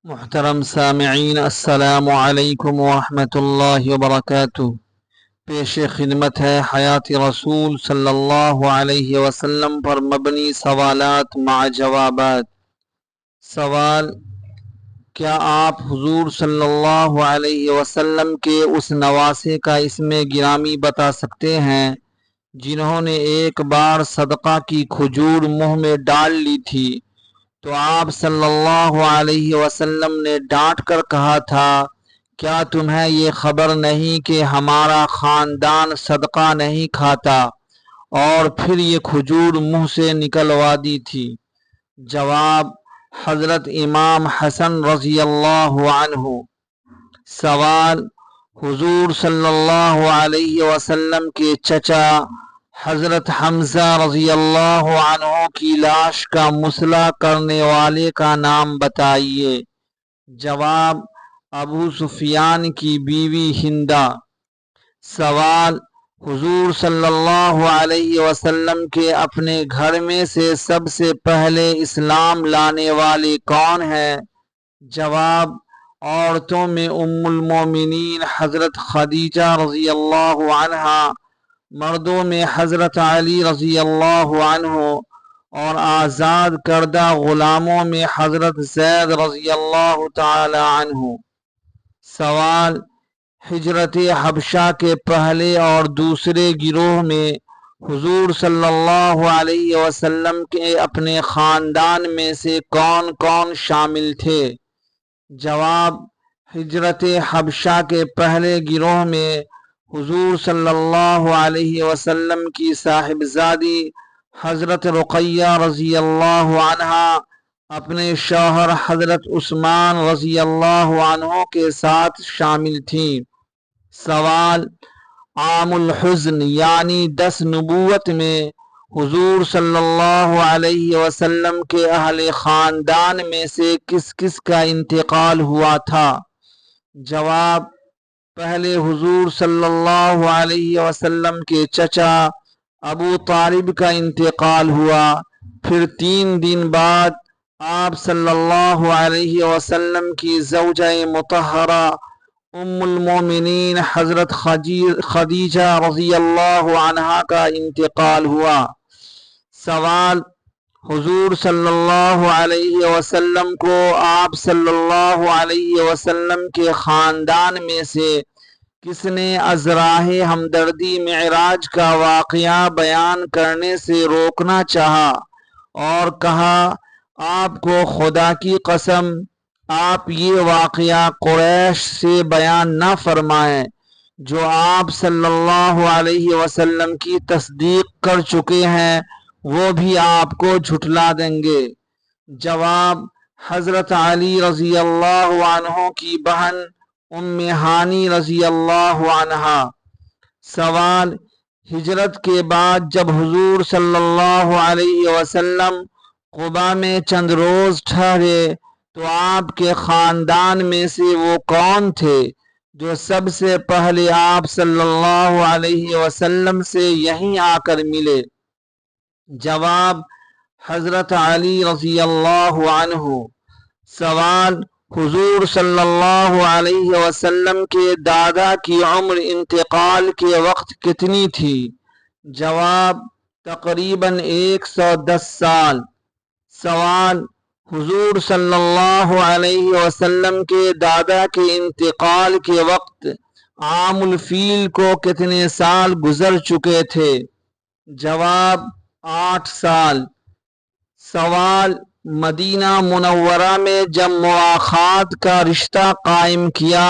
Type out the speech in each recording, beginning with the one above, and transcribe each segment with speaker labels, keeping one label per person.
Speaker 1: محترم سامعین، السلام علیکم ورحمۃ اللہ وبرکاتہ۔ پیش خدمت ہے حیات رسول صلی اللہ علیہ وسلم پر مبنی سوالات مع جوابات۔ سوال: کیا آپ حضور صلی اللہ علیہ وسلم کے اس نواسے کا اسم گرامی بتا سکتے ہیں جنہوں نے ایک بار صدقہ کی کھجور منہ میں ڈال لی تھی تو آپ صلی اللہ علیہ وسلم نے ڈانٹ کر کہا تھا، کیا تمہیں یہ خبر نہیں کہ ہمارا خاندان صدقہ نہیں کھاتا، اور پھر یہ کھجور منہ سے نکلوا دی تھی؟ جواب: حضرت امام حسن رضی اللہ عنہ۔ سوال: حضور صلی اللہ علیہ وسلم کے چچا حضرت حمزہ رضی اللہ عنہ کی لاش کا مصلح کرنے والے کا نام بتائیے۔ جواب: ابو سفیان کی بیوی ہندہ۔ سوال: حضور صلی اللہ علیہ وسلم کے اپنے گھر میں سے سب سے پہلے اسلام لانے والے کون ہیں؟ جواب: عورتوں میں ام المومنین حضرت خدیجہ رضی اللہ عنہا، مردوں میں حضرت علی رضی اللہ عنہ، اور آزاد کردہ غلاموں میں حضرت زید رضی اللہ تعالی عنہ۔ سوال: ہجرت حبشہ کے پہلے اور دوسرے گروہ میں حضور صلی اللہ علیہ وسلم کے اپنے خاندان میں سے کون کون شامل تھے؟ جواب: ہجرت حبشہ کے پہلے گروہ میں حضور صلی اللہ علیہ وسلم کی صاحبزادی حضرت رقیہ رضی اللہ عنہا اپنے شوہر حضرت عثمان رضی اللہ عنہ کے ساتھ شامل تھیں۔ سوال: عام الحزن یعنی 10 نبوت میں حضور صلی اللہ علیہ وسلم کے اہل خاندان میں سے کس کس کا انتقال ہوا تھا؟ جواب: پہلے حضور صلی اللہ علیہ وسلم کے چچا ابو طالب کا انتقال ہوا، پھر 3 دن بعد آپ صلی اللہ علیہ وسلم کی زوجہ مطہرہ ام المومنین حضرت خدیجہ رضی اللہ عنہا کا انتقال ہوا۔ سوال: حضور صلی اللہ علیہ وسلم کو آپ صلی اللہ علیہ وسلم کے خاندان میں سے کس نے از راہ ہمدردی معراج کا واقعہ بیان کرنے سے روکنا چاہا اور کہا، آپ کو خدا کی قسم آپ یہ واقعہ قریش سے بیان نہ فرمائیں جو آپ صلی اللہ علیہ وسلم کی تصدیق کر چکے ہیں، وہ بھی آپ کو جھٹلا دیں گے۔ جواب: حضرت علی رضی اللہ عنہ کی بہن ام ہانی رضی اللہ عنہا۔ سوال: ہجرت کے بعد جب حضور صلی اللہ علیہ وسلم قباء میں چند روز ٹھہرے تو آپ کے خاندان میں سے وہ کون تھے جو سب سے پہلے آپ صلی اللہ علیہ وسلم سے یہیں آ کر ملے؟ جواب: حضرت علی رضی اللہ عنہ۔ سوال: حضور صلی اللہ علیہ وسلم کے دادا کی عمر انتقال کے وقت کتنی تھی؟ جواب: تقریباً 110 سال۔ سوال: حضور صلی اللہ علیہ وسلم کے دادا کے انتقال کے وقت عام الفیل کو کتنے سال گزر چکے تھے؟ جواب: 8 سال۔ سوال: مدینہ منورہ میں جب مواخات کا رشتہ قائم کیا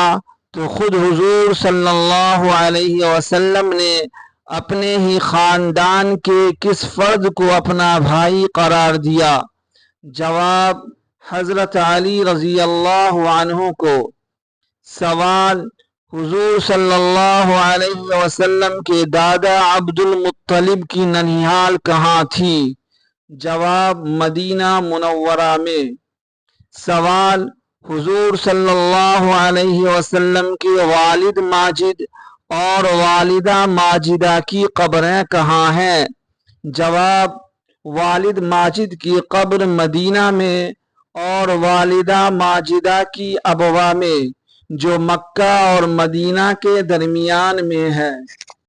Speaker 1: تو خود حضور صلی اللہ علیہ وسلم نے اپنے ہی خاندان کے کس فرد کو اپنا بھائی قرار دیا؟ جواب: حضرت علی رضی اللہ عنہ کو۔ سوال: حضور صلی اللہ علیہ وسلم کے دادا عبد المطلب کی ننھیال کہاں تھی؟ جواب: مدینہ منورہ میں۔ سوال: حضور صلی اللہ علیہ وسلم کے والد ماجد اور والدہ ماجدہ کی قبریں کہاں ہیں؟ جواب: والد ماجد کی قبر مدینہ میں اور والدہ ماجدہ کی ابوا میں جو مکہ اور مدینہ کے درمیان میں ہے۔